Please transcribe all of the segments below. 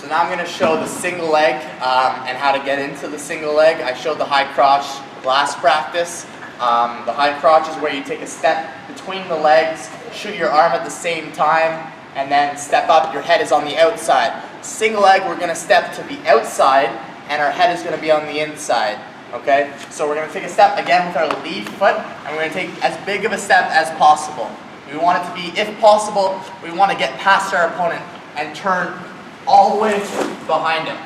So now I'm going to show the single leg and how to get into the single leg. I showed the high crotch last practice. The high crotch is where you take a step between the legs, shoot your arm at the same time, and then step up. Your head is on the outside. Single leg, we're going to step to the outside, and our head is going to be on the inside. Okay? So we're going to take a step again with our lead foot, and we're going to take as big of a step as possible. We want it to be, if possible, we want to get past our opponent and turn all the way behind him.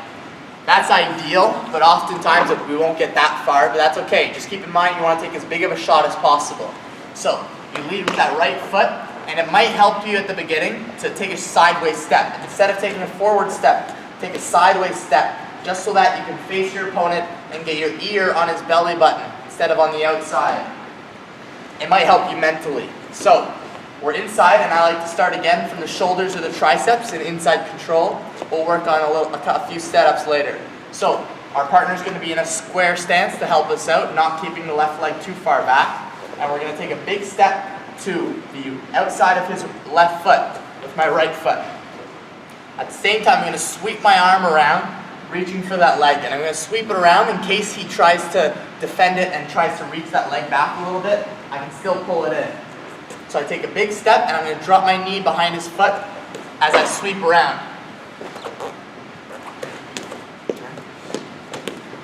That's ideal, but oftentimes we won't get that far, but that's okay. Just keep in mind you want to take as big of a shot as possible. So you lead with that right foot, and it might help you at the beginning to take a sideways step. Instead of taking a forward step, take a sideways step, just so that you can face your opponent and get your ear on his belly button instead of on the outside. It might help you mentally. So we're inside, and I like to start again from the shoulders or the triceps and inside control. We'll work on a few setups later. So our partner's going to be in a square stance to help us out, not keeping the left leg too far back. And we're going to take a big step to the outside of his left foot with my right foot. At the same time, I'm going to sweep my arm around, reaching for that leg. And I'm going to sweep it around in case he tries to defend it and tries to reach that leg back a little bit. I can still pull it in. So I take a big step, and I'm going to drop my knee behind his foot as I sweep around.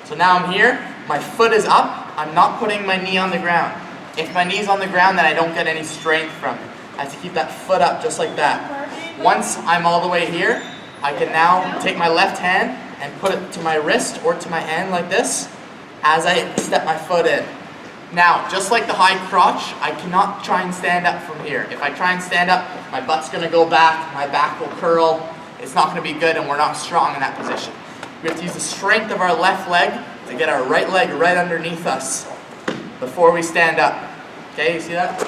So now I'm here, my foot is up, I'm not putting my knee on the ground. If my knee's on the ground, then I don't get any strength from it. I have to keep that foot up just like that. Once I'm all the way here, I can now take my left hand and put it to my wrist or to my hand like this as I step my foot in. Now, just like the high crotch, I cannot try and stand up from here. If I try and stand up, my butt's going to go back, my back will curl, it's not going to be good, and we're not strong in that position. We have to use the strength of our left leg to get our right leg right underneath us before we stand up. Okay, you see that?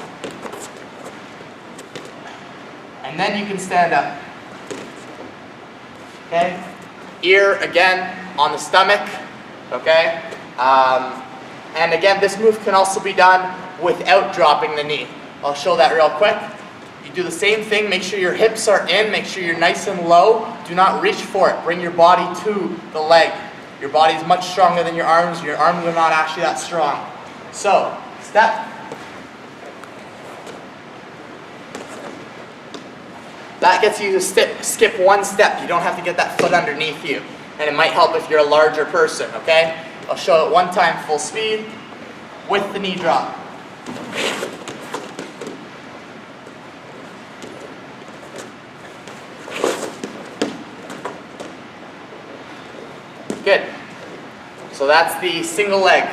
And then you can stand up. Okay? Ear, again, on the stomach. Okay? And again, this move can also be done without dropping the knee. I'll show that real quick. You do the same thing, make sure your hips are in, make sure you're nice and low. Do not reach for it. Bring your body to the leg. Your body is much stronger than your arms. Your arms are not actually that strong. So, step. That gets you to skip one step. You don't have to get that foot underneath you. And it might help if you're a larger person, okay? I'll show it one time full speed with the knee drop. Good. So that's the single leg.